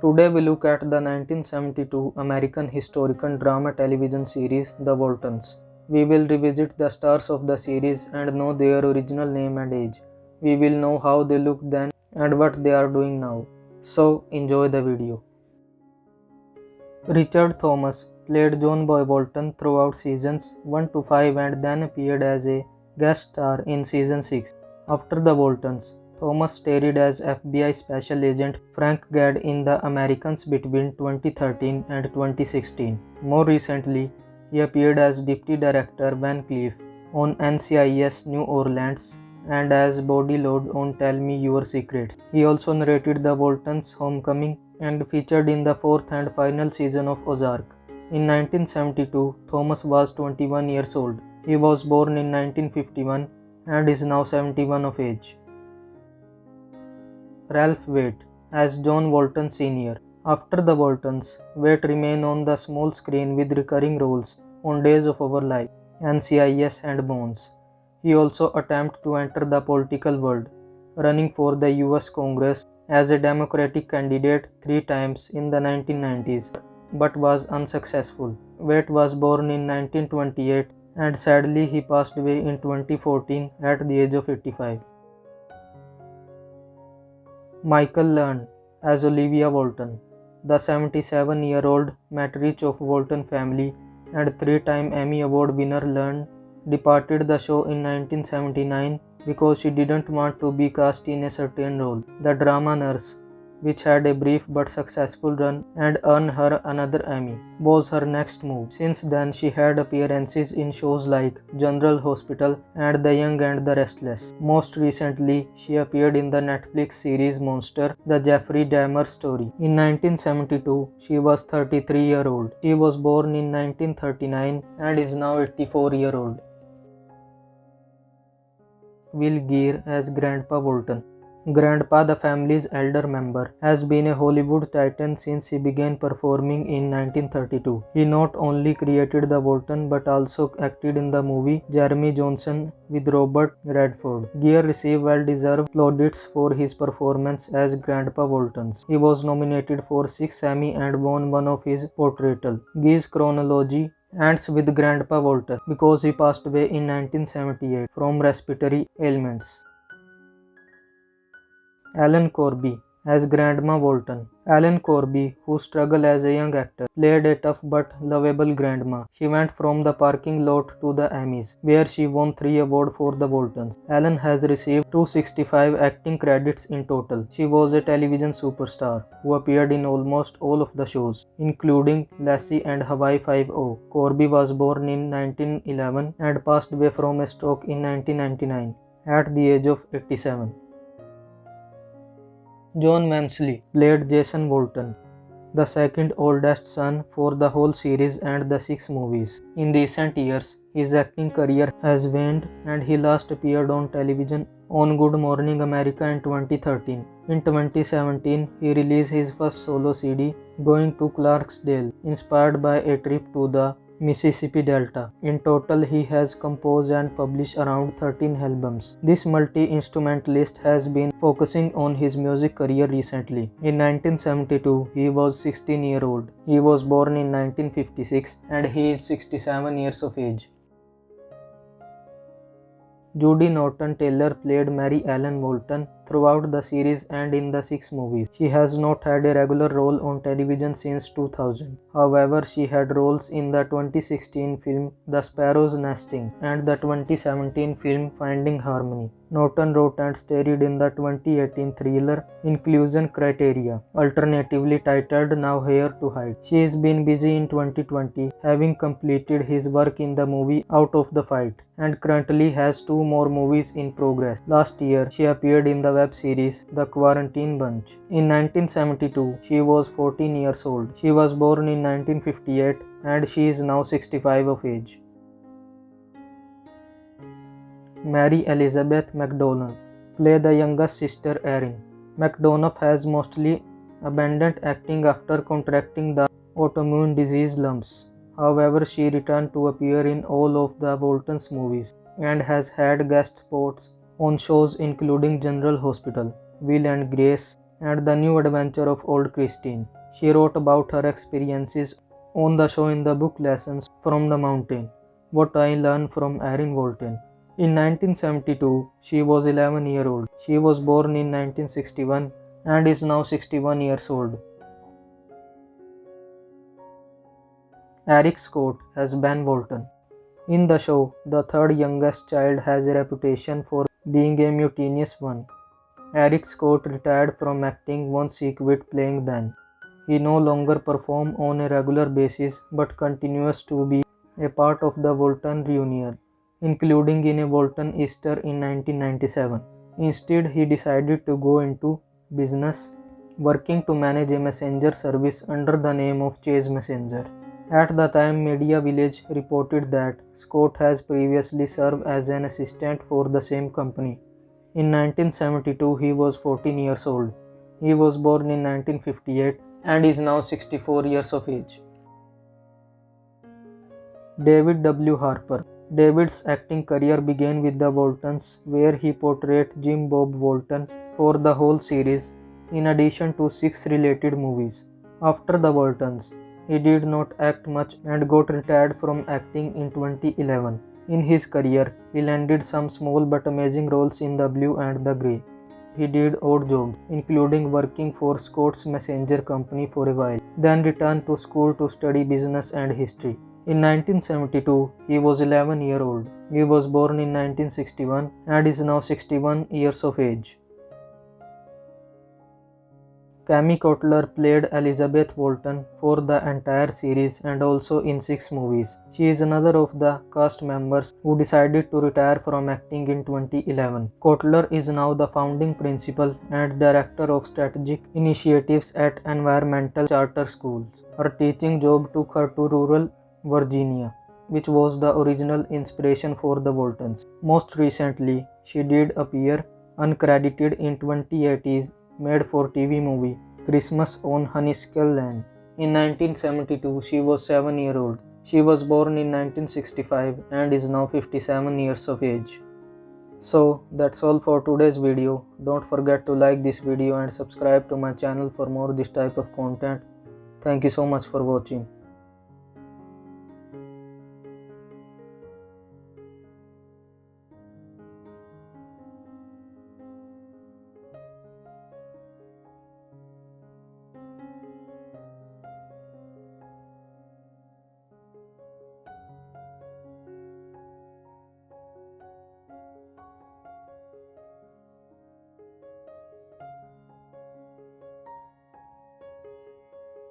Today we look at the 1972 American historical drama television series The Waltons. We will revisit the stars of the series and know their original name and age. We will know how they looked then and what they are doing now. So enjoy the video. Richard Thomas played John Boy Walton throughout seasons 1 to 5 and then appeared as a guest star in season 6. After The Waltons, Thomas starred as FBI Special Agent Frank Gad in The Americans between 2013 and 2016. More recently, he appeared as Deputy Director Van Cleef on NCIS New Orleans and as Body Load on Tell Me Your Secrets. He also narrated The Waltons' Homecoming and featured in the fourth and final season of Ozark. In 1972, Thomas was 21 years old. He was born in 1951 and is now 71 of age. Ralph Waite as John Walton Sr. After The Waltons, Waite remained on the small screen with recurring roles on Days of Our Life, NCIS and Bones. He also attempted to enter the political world, running for the US Congress as a Democratic candidate 3 times in the 1990s, but was unsuccessful. Waite was born in 1928 and sadly he passed away in 2014 at the age of 85. Michael Learn as Olivia Walton. The 77-year-old matriarch of Walton family and 3-time Emmy Award winner Learn departed the show in 1979 because she didn't want to be cast in a certain role. The drama Nurse, which had a brief but successful run and earned her another Emmy, was her next move. Since then, she had appearances in shows like General Hospital and The Young and the Restless. Most recently, she appeared in the Netflix series Monster, the Jeffrey Dahmer story. In 1972, she was 33-year-old. She was born in 1939 and is now 84-year-old. Will Geer as Grandpa Walton. Grandpa, the family's elder member, has been a Hollywood titan since he began performing in 1932. He not only created The Walton but also acted in the movie Jeremy Johnson with Robert Redford. Geer received well-deserved plaudits for his performance as Grandpa Walton. He was nominated for 6 Emmy and won one of his portrayal. Geer's chronology ends with Grandpa Walton because he passed away in 1978 from respiratory ailments. Ellen Corby as Grandma Walton. Ellen Corby, who struggled as a young actor, played a tough but lovable grandma. She went from the parking lot to the Emmys, where she won 3 awards for The Waltons. Ellen has received 265 acting credits in total. She was a television superstar who appeared in almost all of the shows, including Lassie and Hawaii Five-O. Corby was born in 1911 and passed away from a stroke in 1999 at the age of 87. John Memsley played Jason Walton, the second oldest son for the whole series and the 6 movies. In recent years, his acting career has waned and he last appeared on television on Good Morning America in 2013. In 2017, he released his first solo CD, Going to Clarksdale, inspired by a trip to the Mississippi Delta. In total, he has composed and published around 13 albums. This multi-instrumentalist has been focusing on his music career recently. In 1972, he was 16-year-old. He was born in 1956 and he is 67 years of age. Judy Norton-Taylor played Mary Ellen Walton throughout the series and in the 6 movies. She has not had a regular role on television since 2000. However, she had roles in the 2016 film The Sparrow's Nesting and the 2017 film Finding Harmony. Norton wrote and starred in the 2018 thriller Inclusion Criteria, alternatively titled Now Here to Hide. She has been busy in 2020, having completed his work in the movie Out of the Fight, and currently has 2 more movies in progress. Last year, she appeared in the web series The Quarantine Bunch. In 1972, she was 14 years old. She was born in 1958 and she is now 65 of age. Mary Elizabeth McDonough played the youngest sister Erin. McDonough has mostly abandoned acting after contracting the autoimmune disease lumps. However, she returned to appear in all of the Waltons movies and has had guest spots on shows including General Hospital, Will and Grace, and The New Adventure of Old Christine. She wrote about her experiences on the show in the book Lessons from the Mountain, What I Learned from Erin Walton. In 1972, she was 11-year-old. She was born in 1961 and is now 61 years old. Eric Scott as Ben Walton. In the show, the third youngest child has a reputation for being a mutinous one. Eric Scott retired from acting once he quit playing Ben. He no longer performs on a regular basis but continues to be a part of the Walton reunion, including in a Walton Easter in 1997. Instead, he decided to go into business, working to manage a messenger service under the name of Chase Messenger. At the time, Media Village reported that Scott has previously served as an assistant for the same company. In 1972, he was 14 years old. He was born in 1958 and is now 64 years of age. David W. Harper. David's acting career began with the Waltons, where he portrayed Jim Bob Walton for the whole series, in addition to 6 related movies. After the Waltons, he did not act much and got retired from acting in 2011. In his career, he landed some small but amazing roles in The Blue and the Grey. He did odd jobs, including working for Scott's Messenger Company for a while, then returned to school to study business and history. In 1972, he was 11-year-old. He was born in 1961 and is now 61 years of age. Cammy Cotler played Elizabeth Walton for the entire series and also in 6 movies. She is another of the cast members who decided to retire from acting in 2011. Cotler is now the founding principal and director of strategic initiatives at Environmental Charter Schools. Her teaching job took her to rural Virginia, which was the original inspiration for the Waltons. Most recently, she did appear uncredited in 2018's made-for-TV movie Christmas on Honeysuckle Land. In 1972, she was 7-year-old. She was born in 1965 and is now 57 years of age. So that's all for today's video. Don't forget to like this video and subscribe to my channel for more this type of content. Thank you so much for watching.